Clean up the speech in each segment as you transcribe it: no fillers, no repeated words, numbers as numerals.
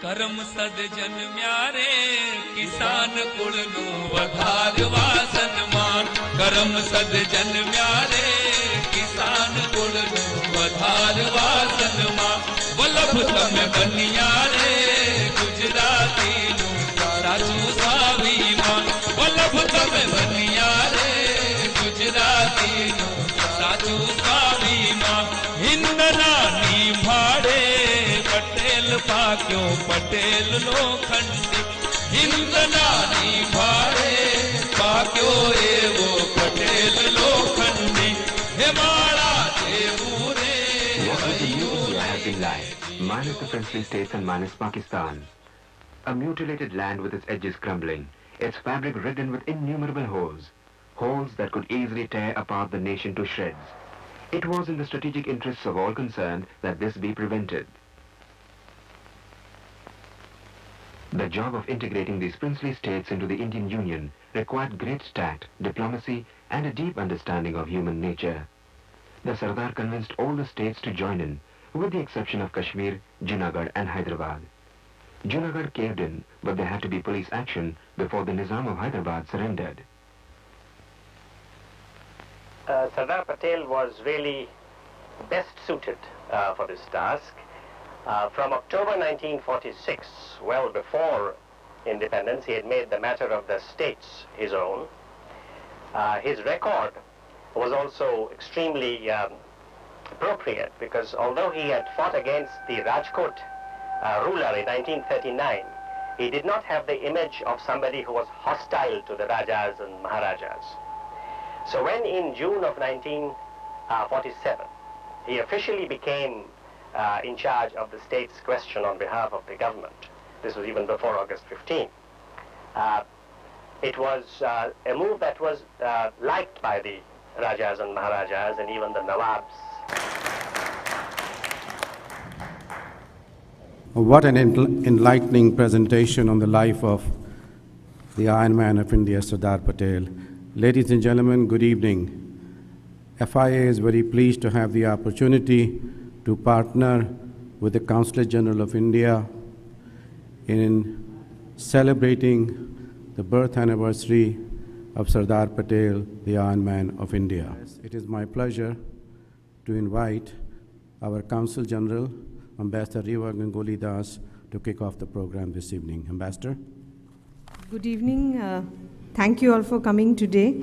करम सद जन्म्यारे किसान कुळनु वधारवा सन्मान करम सद जन्म्यारे किसान कुळनु वधारवा सन्मान वल्लभ तमे बनियारे गुजरातीनु साचुं स्वाभिमान वल्लभ तमे बनियारे गुजरातीनु साचुं स्वाभिमान हिंदना निभाड़े पटेल पाक्यो पटेल लोखंडी हिंदना निभाड़े पाक्यो एवो पटेल लोखंडी हे माळा देवू रे What would the new India have been like, minus the princely states and minus Pakistan? A mutilated land with its edges crumbling, its fabric ridden with innumerable holes, holes that could easily tear apart the nation to shreds. It was in the strategic interests of all concerned that this be prevented. The job of integrating these princely states into the Indian Union required great tact, diplomacy, and a deep understanding of human nature. The Sardar convinced all the states to join in, with the exception of Kashmir, Junagadh, and Hyderabad. Junagadh caved in, but there had to be police action before the Nizam of Hyderabad surrendered. Sardar Patel was really best suited for this task. From October 1946, well before independence, he had made the matter of the states his own. His record was also extremely appropriate because although he had fought against the Rajkot ruler in 1939, he did not have the image of somebody who was hostile to the Rajas and Maharajas. So when in June of 1947, he officially became in charge of the state's question on behalf of the government, this was even before August 15, it was a move that was liked by the Rajas and Maharajas and even the Nawabs. What an enlightening presentation on the life of the Iron Man of India, Sardar Patel. Ladies and gentlemen, good evening. FIA is very pleased to have the opportunity to partner with the Consulate General of India in celebrating the birth anniversary of Sardar Patel, the Iron Man of India. It is my pleasure to invite our Consul General, Ambassador Riva Ganguly Das, to kick off the program this evening. Ambassador. Good evening. Thank you all for coming today.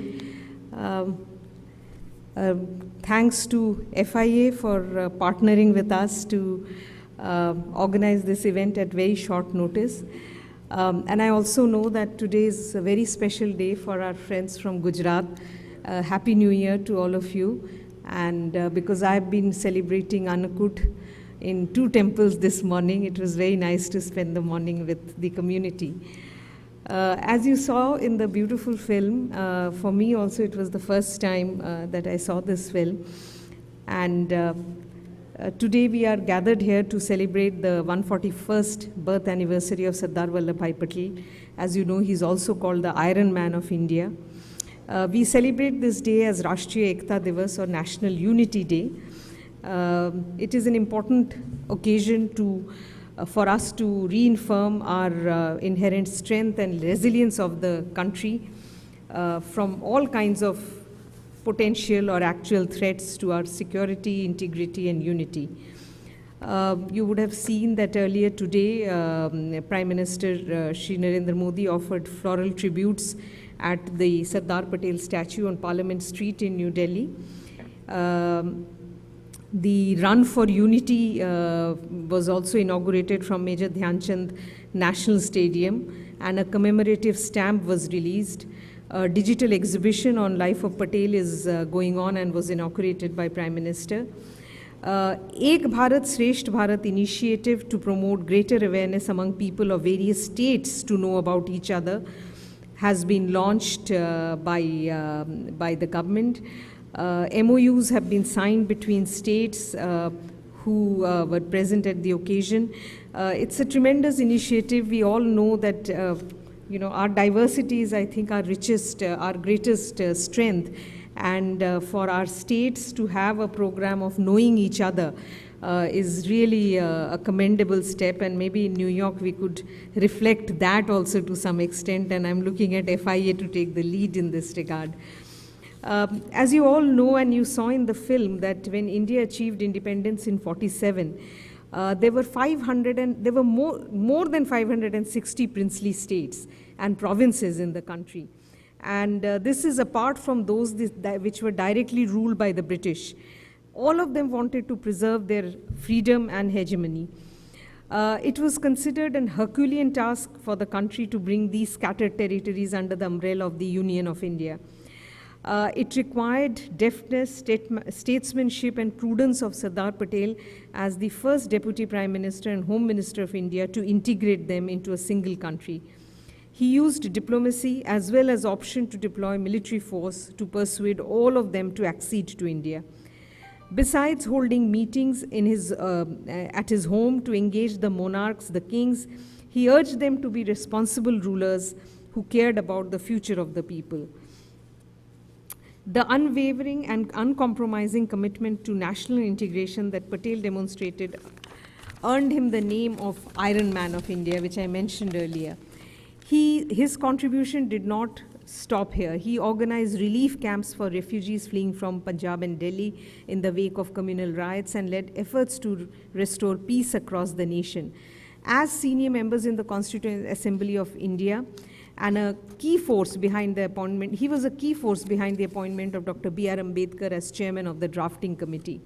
Thanks to FIA for partnering with us to organize this event at very short notice. And I also know that today is a very special day for our friends from Gujarat. Happy New Year to all of you. And because I've been celebrating Annakut in 2 temples this morning, it was very nice to spend the morning with the community. As you saw in the beautiful film, for me also it was the first time that I saw this film. And today we are gathered here to celebrate the 141st birth anniversary of Sardar Vallabhbhai Patel. As you know, he's also called the Iron Man of India. We celebrate this day as Rashtriya Ekta Divas, or National Unity Day. It is an important occasion for us to reaffirm our inherent strength and resilience of the country from all kinds of potential or actual threats to our security, integrity, and unity. You would have seen that earlier today, Prime Minister Shri Narendra Modi offered floral tributes at the Sardar Patel statue on Parliament Street in New Delhi. The Run for Unity was also inaugurated from Major Dhyan Chand National Stadium, and a commemorative stamp was released. A digital exhibition on life of Patel is going on and was inaugurated by Prime Minister. Ek Bharat Shresht Bharat initiative to promote greater awareness among people of various states to know about each other has been launched by the government. MOUs have been signed between states who were present at the occasion. It's a tremendous initiative. We all know that our diversity is, I think, our richest, our greatest strength. And for our states to have a program of knowing each other is really a commendable step, and maybe in New York we could reflect that also to some extent, and I'm looking at FIA to take the lead in this regard. As you all know, and you saw in the film, that when India achieved independence in 47, there were more than 560 princely states and provinces in the country. And this is apart from those which were directly ruled by the British. All of them wanted to preserve their freedom and hegemony. It was considered an Herculean task for the country to bring these scattered territories under the umbrella of the Union of India. It required deftness, statesmanship, and prudence of Sardar Patel as the first Deputy Prime Minister and Home Minister of India to integrate them into a single country. He used diplomacy as well as option to deploy military force to persuade all of them to accede to India. Besides holding meetings at his home to engage the monarchs, the kings, he urged them to be responsible rulers who cared about the future of the people. The unwavering and uncompromising commitment to national integration that Patel demonstrated earned him the name of Iron Man of India, which I mentioned earlier. His contribution did not stop here. He organized relief camps for refugees fleeing from Punjab and Delhi in the wake of communal riots and led efforts to restore peace across the nation. As senior members in the Constituent Assembly of India, and a key force behind the appointment, he was a key force behind the appointment of Dr. B.R. Ambedkar as chairman of the drafting committee.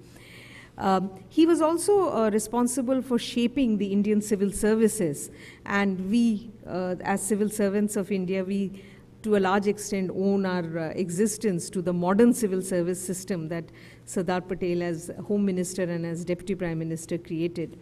He was also responsible for shaping the Indian civil services, and we, as civil servants of India, we to a large extent own our existence to the modern civil service system that Sardar Patel as Home Minister and as Deputy Prime Minister created.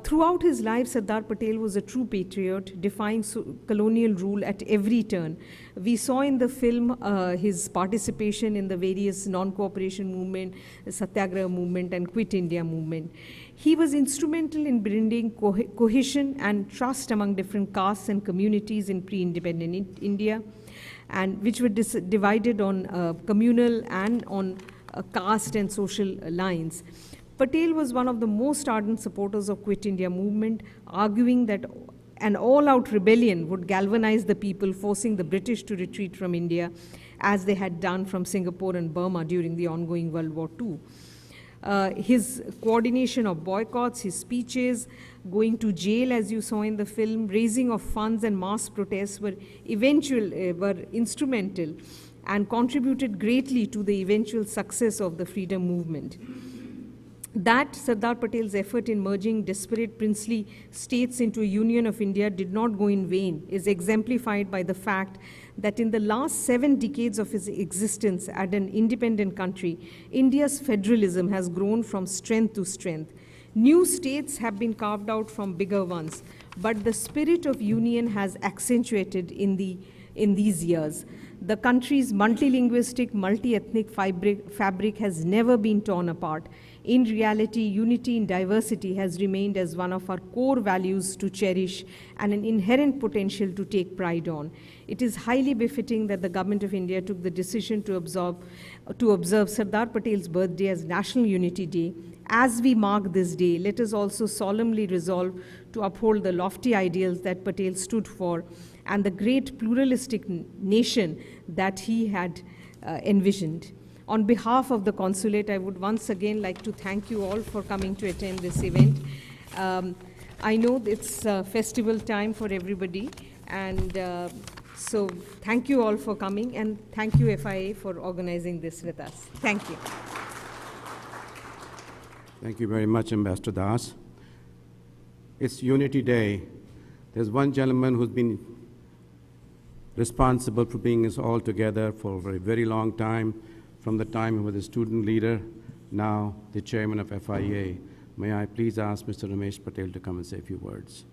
Throughout his life, Sardar Patel was a true patriot, defying colonial rule at every turn. We saw in the film his participation in the various non-cooperation movement, the Satyagraha movement, and Quit India movement. He was instrumental in bringing cohesion and trust among different castes and communities in pre-independent India, and which were divided on communal and on caste and social lines. Patel was one of the most ardent supporters of Quit India movement, arguing that an all-out rebellion would galvanize the people, forcing the British to retreat from India, as they had done from Singapore and Burma during the ongoing World War II. His coordination of boycotts, his speeches, going to jail, as you saw in the film, raising of funds and mass protests were instrumental and contributed greatly to the eventual success of the freedom movement. That Sardar Patel's effort in merging disparate princely states into a union of India did not go in vain is exemplified by the fact that in the last 7 decades of his existence as an independent country, India's federalism has grown from strength to strength. New states have been carved out from bigger ones, but the spirit of union has accentuated in these years. The country's multilinguistic, multi-ethnic fabric has never been torn apart. In reality, unity in diversity has remained as one of our core values to cherish and an inherent potential to take pride on. It is highly befitting that the Government of India took the decision to observe Sardar Patel's birthday as National Unity Day. As we mark this day, let us also solemnly resolve to uphold the lofty ideals that Patel stood for and the great pluralistic nation that he had envisioned. On behalf of the Consulate, I would once again like to thank you all for coming to attend this event. I know it's festival time for everybody, and so thank you all for coming, and thank you FIA for organizing this with us. Thank you. Thank you very much, Ambassador Das. It's Unity Day. There's one gentleman who's been responsible for bringing us all together for a very long time, from the time he was a student leader, now the chairman of FIA. May I please ask Mr. Ramesh Patel to come and say a few words.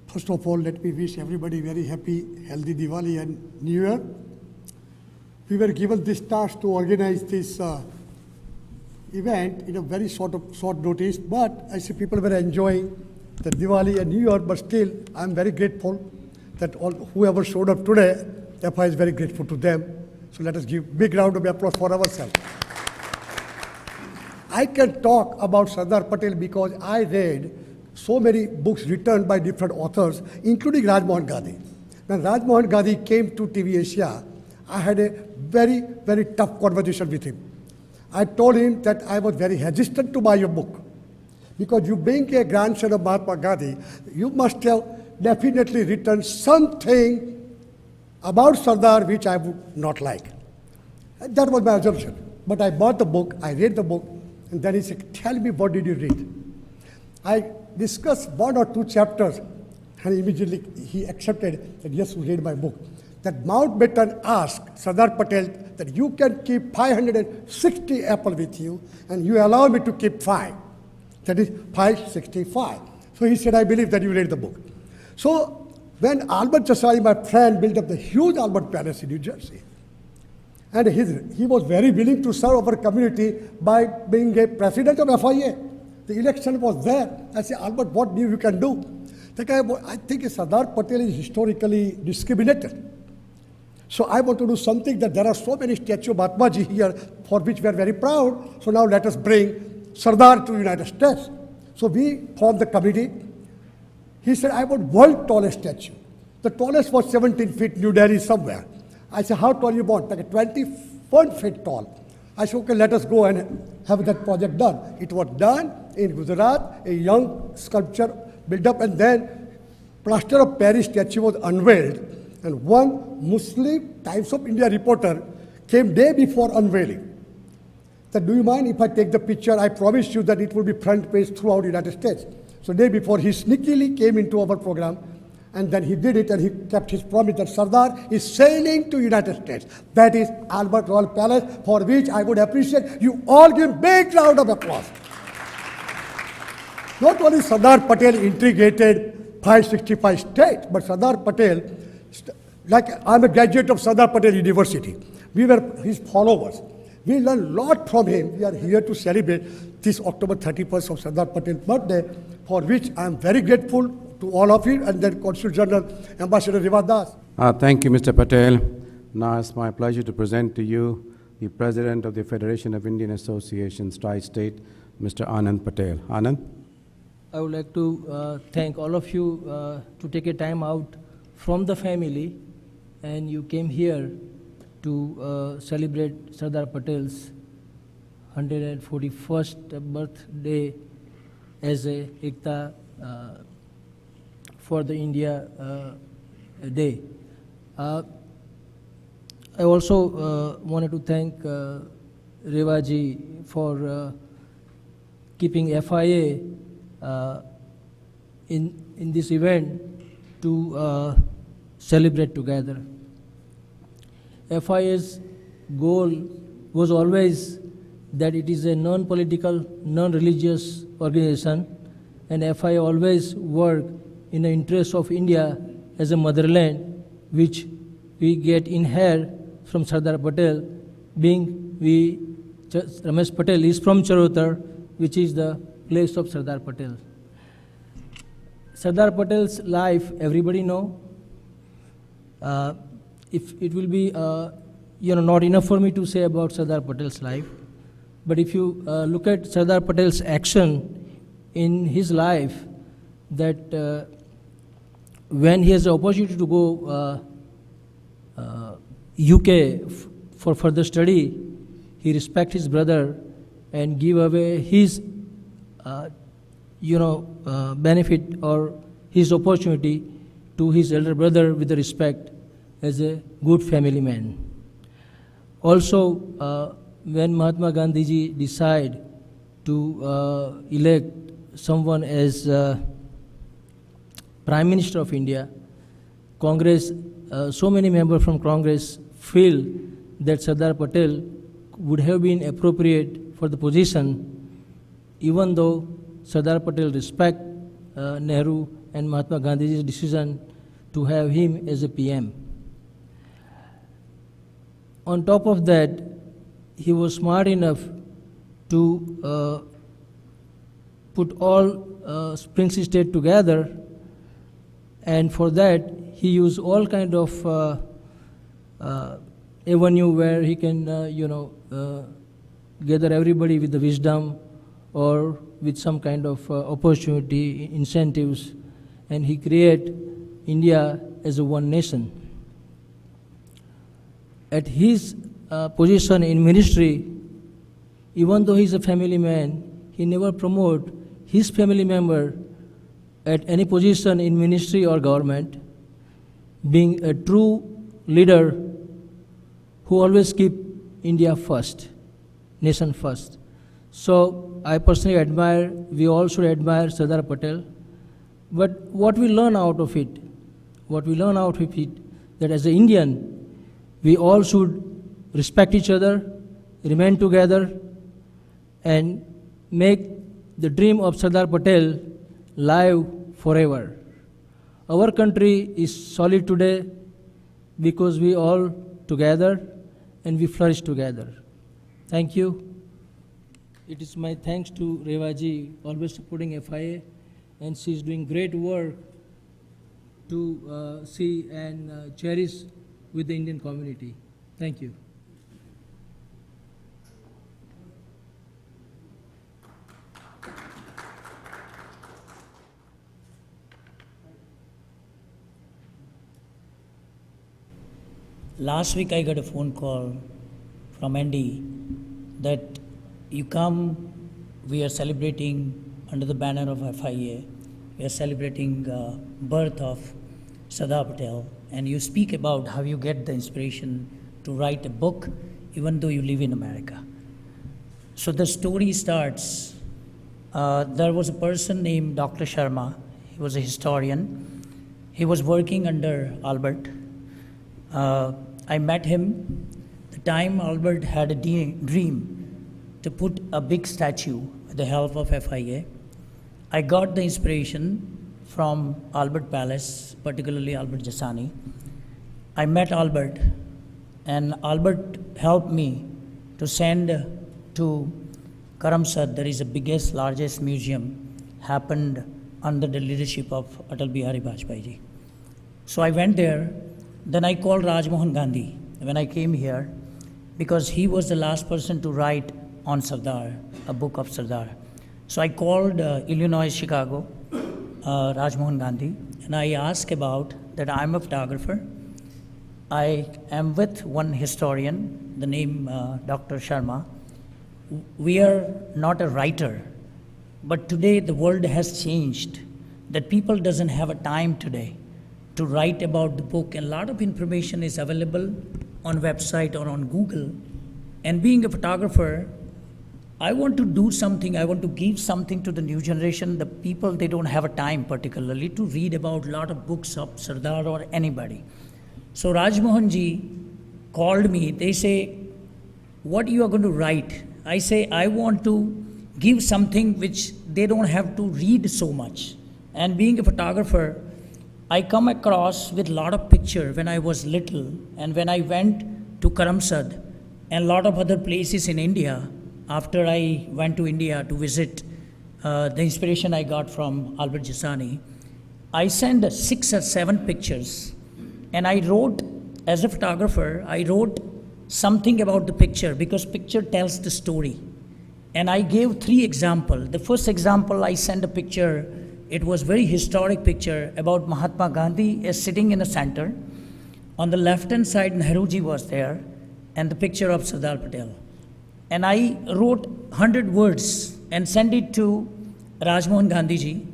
First of all, let me wish everybody very happy, healthy Diwali and New Year. We were given this task to organize this event in a very short notice, but I see people were enjoying the Diwali and New Year, but still I'm very grateful that whoever showed up today, FI is very grateful to them. So let us give big round of applause for ourselves. I can talk about Sardar Patel because I read so many books written by different authors, including Rajmohan Gandhi. When Rajmohan Gandhi came to TV Asia, I had a very, very tough conversation with him. I told him that I was very hesitant to buy your book because you being a grandson of Mahatma Gandhi, you must have definitely written something about Sardar which I would not like. And that was my assumption. But I bought the book, I read the book, and then he said, tell me, what did you read? I discussed 1 or 2 chapters, and immediately he accepted that, yes, you read my book. That Mountbatten asked Sardar Patel that you can keep 560 apples with you, and you allow me to keep 5. That is 565. So he said, I believe that you read the book. So when Albert Chasai, my friend, built up the huge Albert Palace in New Jersey, and he was very willing to serve our community by being a president of FIA. The election was there. I said, Albert, what new you can do? I think Sardar Patel is historically discriminated. So I want to do something that there are so many statues of Mahatma Ji here for which we are very proud. So now let us bring Sardar to the United States. So we formed the committee. He said, I want world tallest statue. The tallest was 17 feet, New Delhi somewhere. I said, how tall you want? Like 21 feet tall. I said, okay, let us go and have that project done. It was done in Gujarat, a young sculpture built up, and then plaster of Paris statue was unveiled. And one Muslim Times of India reporter came day before unveiling. Said, do you mind if I take the picture? I promise you that it will be front page throughout the United States. So day before, he sneakily came into our program, and then he did it, and he kept his promise that Sardar is sailing to United States. That is Albert Royal Palace, for which I would appreciate you all give big round of applause. Not only Sardar Patel integrated 565 states, but Sardar Patel, like I'm a graduate of Sardar Patel University. We were his followers. We learned a lot from him. We are here to celebrate this October 31st of Sardar Patel's birthday, for which I am very grateful to all of you, and then Consul General Ambassador Divas Das. Thank you, Mr. Patel. Now it's my pleasure to present to you the President of the Federation of Indian Associations, Tri-State, Mr. Anand Patel. Anand? I would like to thank all of you to take a time out from the family, and you came here to celebrate Sardar Patel's 141st birthday as a Ekta for the India Day. I also wanted to thank Revaji for keeping FIA in this event to celebrate together. FIA's goal was always that it is a non-political, non-religious organization, and FIA always work in the interest of India as a motherland, which we get inherit from Sardar Patel, being Ramesh Patel is from Charotar, which is the place of Sardar Patel. Sardar Patel's life, everybody know. If it will be, not enough for me to say about Sardar Patel's life, but if you look at Sardar Patel's action in his life, that when he has the opportunity to go UK for further study, he respect his brother and give away his, benefit or his opportunity to his elder brother with the respect as a good family man. Also, when Mahatma Gandhi ji decide to elect someone as Prime Minister of India, Congress, so many members from Congress feel that Sardar Patel would have been appropriate for the position, even though Sardar Patel respect Nehru and Mahatma Gandhi's decision to have him as a PM. On top of that, he was smart enough to put all princely states together, and for that he used all kind of avenue where he can, gather everybody with the wisdom or with some kind of opportunity, incentives, and he create India as a one nation. At his position in ministry, even though he's a family man, he never promote his family member at any position in ministry or government, being a true leader who always keep India first, nation first. So I personally admire, we all should admire Sardar Patel. But what we learn out of it, that as an Indian, we all should respect each other, remain together, and make the dream of Sardar Patel live forever. Our country is solid today because we all together and we flourish together. Thank you. It is my thanks to Revaji, always supporting FIA, and she is doing great work to see and cherish with the Indian community. Thank you. Last week I got a phone call from Andy that you come, we are celebrating under the banner of FIA, we are celebrating birth of Sardar Patel, and you speak about how you get the inspiration to write a book even though you live in America. So the story starts, there was a person named Dr. Sharma, he was a historian, he was working under Albert. I met him the time Albert had a dream to put a big statue with the help of FIA. I got the inspiration from Albert Palace, particularly Albert Jasani. I met Albert, and Albert helped me to send to Karamsad. There is the biggest, largest museum happened under the leadership of Atal Bihari Vajpayee ji. So I went there. Then I called Rajmohan Gandhi when I came here because he was the last person to write on Sardar, a book of Sardar. So I called Illinois, Chicago, Rajmohan Gandhi, and I asked about that I'm a photographer. I am with one historian, the name Dr. Sharma. We are not a writer, but today the world has changed, that people doesn't have a time today to write about the book, and a lot of information is available on website or on Google. And being a photographer, I want to do something, I want to give something to the new generation, the people, they don't have a time particularly to read about a lot of books of Sardar or anybody. So Rajmohan ji called me, they say, what you are going to write? I say, I want to give something which they don't have to read so much. And being a photographer, I come across with a lot of pictures when I was little, and when I went to Karamsad and a lot of other places in India, after I went to India to visit, the inspiration I got from Albert Jasani, I sent 6 or 7 pictures, and I wrote, as a photographer, I wrote something about the picture because picture tells the story. And I gave 3 examples. The first example, I sent a picture. It was very historic picture about Mahatma Gandhi is sitting in the center. On the left-hand side, Nehruji was there, and the picture of Sardar Patel. And I wrote 100 words and sent it to Rajmohan Gandhi ji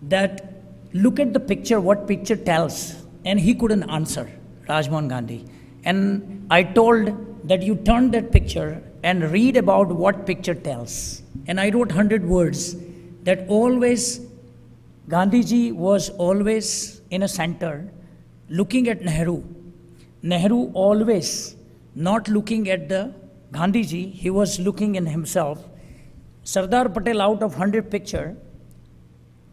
that look at the picture, what picture tells. And he couldn't answer, Rajmohan Gandhi. And I told that you turn that picture and read about what picture tells. And I wrote 100 words that always, Gandhiji was always in a center, looking at Nehru. Nehru always not looking at the Gandhiji, he was looking in himself. Sardar Patel, out of 100 picture,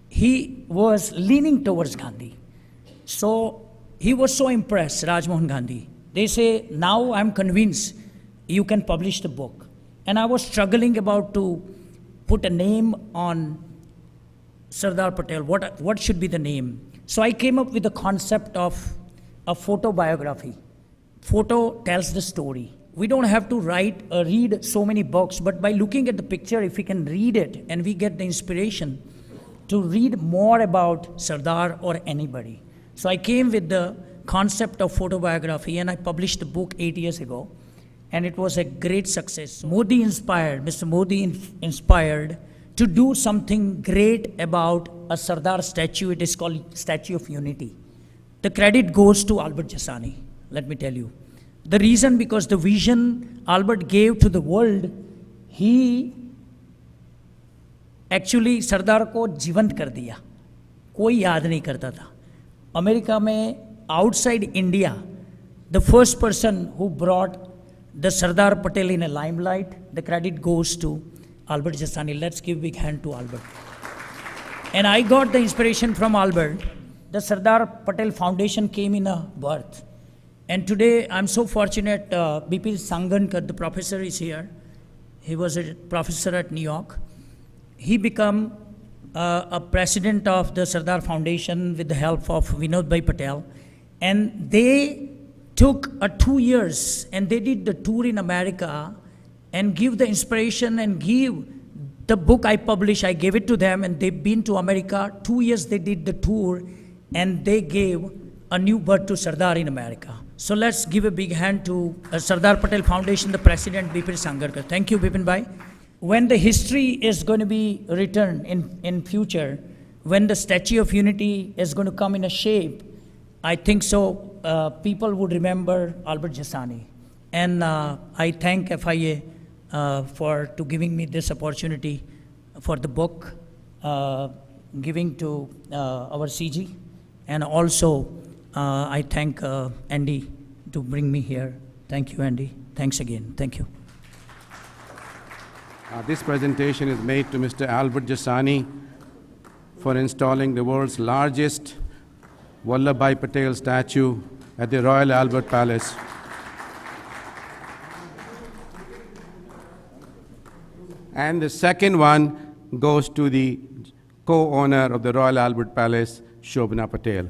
he was leaning towards Gandhi. So he was so impressed, Rajmohan Gandhi. They say, now I'm convinced you can publish the book. And I was struggling about to put a name on Sardar Patel. What should be the name? So I came up with the concept of a photobiography. Photo tells the story. We don't have to read so many books, but by looking at the picture, if we can read it and we get the inspiration to read more about Sardar or anybody. So I came with the concept of photobiography and I published the book 8 years ago, and it was a great success. Mr. Modi inspired to do something great about a Sardar statue. It is called Statue of Unity. The credit goes to Albert Jasani, let me tell you. The reason, because the vision Albert gave to the world, he actually सरदार को जीवंत कर दिया. कोई याद नहीं करता था. America में outside India, the first person who brought the Sardar Patel in a limelight, the credit goes to Albert Jasani. Let's give a big hand to Albert. And I got the inspiration from Albert. The Sardar Patel Foundation came in a birth. And today I'm so fortunate, BP Sangankar, the professor, is here. He was a professor at New York. He became a president of the Sardar Foundation with the help of Vinod Bhai Patel. And they took 2 years and they did the tour in America and give the inspiration and give the book I published. I gave it to them and they've been to America. 2 years they did the tour and they gave a new birth to Sardar in America. So let's give a big hand to Sardar Patel Foundation, the president, Bipin Sangarkar. Thank you, Bipin Bhai. When the history is going to be written in future, when the Statue of Unity is going to come in a shape, I think so people would remember Albert Jasani. And I thank FIA for giving me this opportunity for the book, giving to our CG, and also I thank Andy to bring me here. Thank you, Andy. Thanks again. Thank you. This presentation is made to Mr. Albert Jasani for installing the world's largest Vallabhbhai Patel statue at the Royal Albert Palace. And the second one goes to the co-owner of the Royal Albert Palace, Shobhana Patel.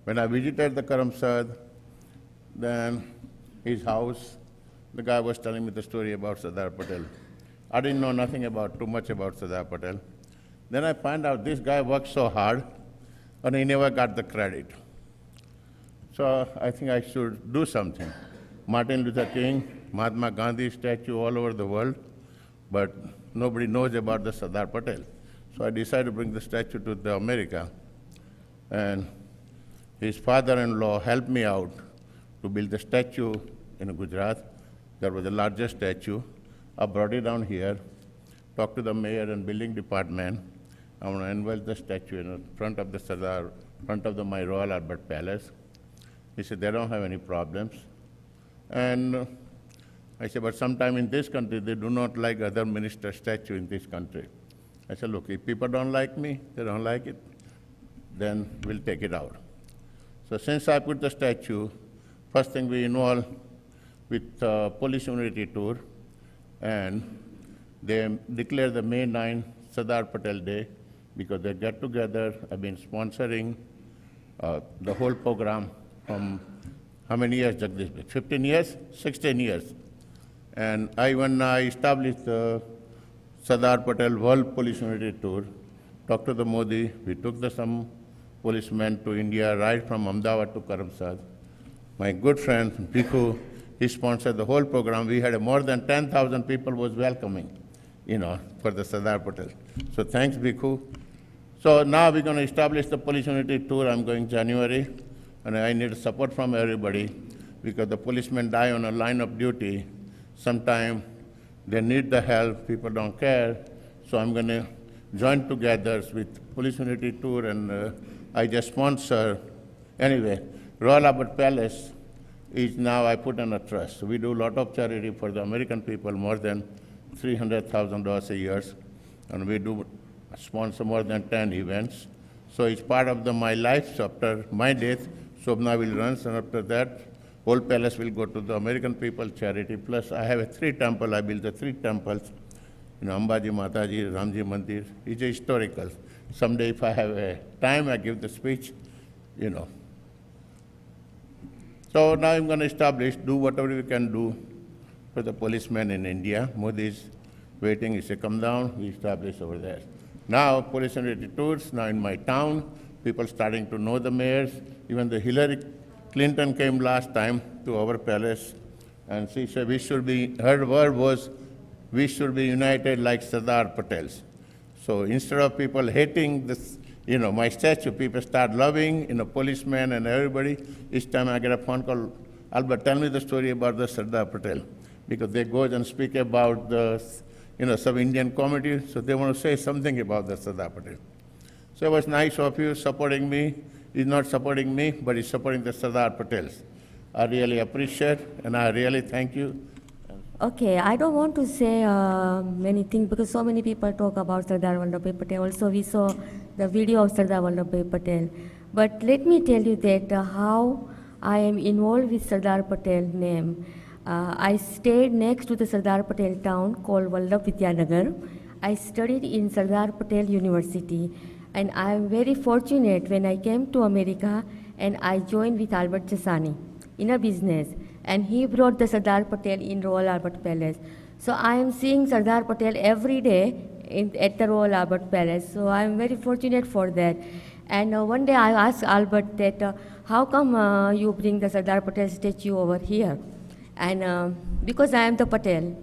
When I visited the Karamsad, then his house, the guy was telling me the story about Sardar Patel. I didn't know nothing too much about Sardar Patel. Then I find out this guy worked so hard and he never got the credit. So I think I should do something. Martin Luther King, Mahatma Gandhi statue all over the world, but nobody knows about the Sardar Patel. So I decided to bring the statue to America. And his father-in-law helped me out to build the statue in Gujarat. That was the largest statue. I brought it down here, talked to the mayor and building department. I want to unveil the statue in front of the Sardar, front of my Royal Albert Palace. He said, they don't have any problems. And I said, but sometime in this country, they do not like other minister statue in this country. I said, look, if people don't like me, they don't like it, then we'll take it out. So since I put the statue, first thing we involved with Police Unity Tour, and they declare the May 9 Sardar Patel Day because they get together. I've been sponsoring the whole program from how many years, Jagdish? 15 years? 16 years. And when I established the Sardar Patel World Police Unity Tour, talked to the Modi, we took some policemen to India, right from Ahmedabad to Karamsad. My good friend, Bhikkhu, he sponsored the whole program. We had more than 10,000 people was welcoming, for the Sardar Patel. So thanks, Bhikkhu. So now we're going to establish the Police Unity Tour. I'm going January, and I need support from everybody because the policemen die on a line of duty. Sometimes they need the help, people don't care. So I'm going to join together with Police Unity Tour, and I just sponsor. Anyway, Royal Albert Palace is now I put on a trust. So we do a lot of charity for the American people, more than $300,000 a year, and we do sponsor more than 10 events. So it's part of my life. So after my death, Shobhana will run, and after that, whole palace will go to the American people charity. Plus, I have a 3 temple. I built the 3 temples. Ambaji, Mataji, Ramji Mandir. It's historical. Someday, if I have a time, I give the speech. So now I'm going to do whatever we can do for the policemen in India. Modi is waiting. He said, come down. We establish over there. Now, police and tours. Now in my town, people starting to know the mayors. Even the Hillary Clinton came last time to our palace, and she said her word was, we should be united like Sardar Patel's. So instead of people hating this, my statue, people start loving, policemen and everybody. Each time I get a phone call, Albert, tell me the story about the Sardar Patel, because they go and speak about the, some Indian comedy, so they want to say something about the Sardar Patel. So it was nice of you supporting me. He's not supporting me, but he's supporting the Sardar Patels. I really appreciate, and I really thank you. Okay, I don't want to say many things because so many people talk about Sardar Vallabhbhai Patel. Also, we saw the video of Sardar Vallabhbhai Patel. But let me tell you that how I am involved with Sardar Patel name. I stayed next to the Sardar Patel town called Vallabh Vidyanagar. I studied in Sardar Patel University. And I am very fortunate when I came to America and I joined with Albert Chasani in a business. And he brought the Sardar Patel in Royal Albert Palace. So I am seeing Sardar Patel every day at the Royal Albert Palace. So I am very fortunate for that. And one day I asked Albert that, how come you bring the Sardar Patel statue over here? And because I am the Patel,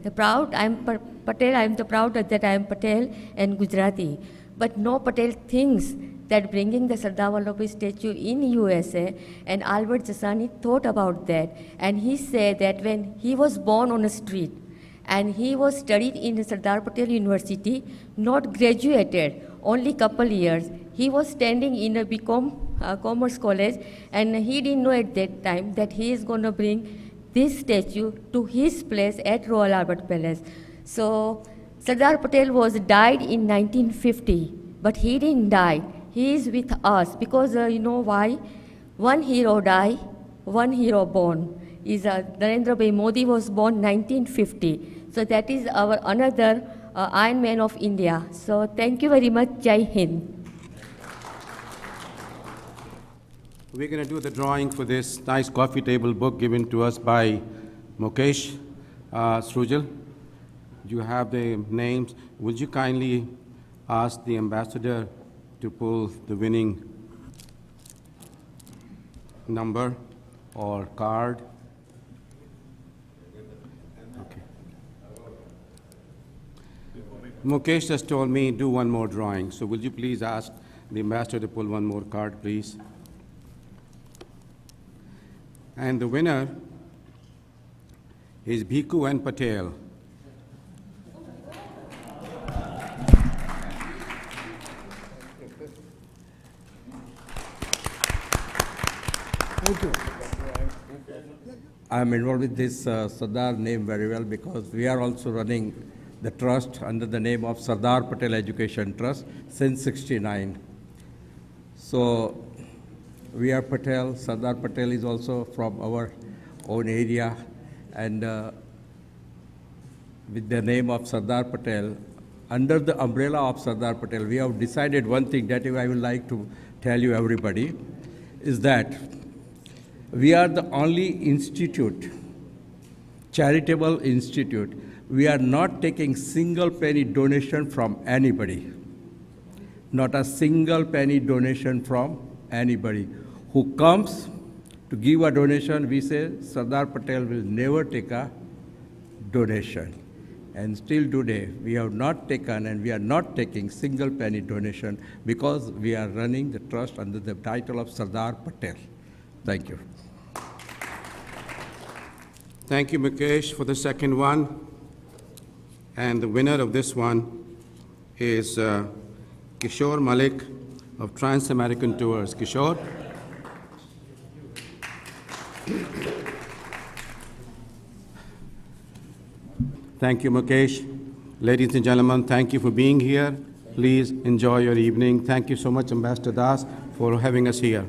I am the proud that I am Patel and Gujarati. But no Patel thinks that bringing the Sardar Vallabhbhai statue in USA, and Albert Jasani thought about that. And he said that when he was born on a street, and he was studied in Sardar Patel University, not graduated, only couple years. He was standing in a BCom Commerce College, and he didn't know at that time that he is going to bring this statue to his place at Royal Albert Palace. So Sardar Patel died in 1950, but he didn't die. He is with us because you know why? One hero died, one hero born. Narendra Bhai Modi was born 1950. So that is our another Iron Man of India. So thank you very much. Jai Hind. We're going to do the drawing for this nice coffee table book given to us by Mukesh Srujal. You have the names. Would you kindly ask the ambassador to pull the winning number or card? Okay. Mukesh just told me do one more drawing. So will you please ask the ambassador to pull one more card, please? And the winner is Bhiku N. Patel. Thank you. I am involved with this Sardar name very well because we are also running the trust under the name of Sardar Patel Education Trust since '69. So we are Patel. Sardar Patel is also from our own area, and with the name of Sardar Patel, under the umbrella of Sardar Patel, we have decided one thing that I would like to tell you everybody, is that we are the only institute, charitable institute. We are not taking single penny donation from anybody. Not a single penny donation from anybody. Who comes to give a donation, we say Sardar Patel will never take a donation. And still today, we have not taken and we are not taking single penny donation because we are running the trust under the title of Sardar Patel. Thank you. Thank you, Mukesh, for the second one. And the winner of this one is Kishore Malik of Trans-American Tours. Kishore? Thank you, Mukesh. Ladies and gentlemen, thank you for being here. Please enjoy your evening. Thank you so much, Ambassador Das, for having us here.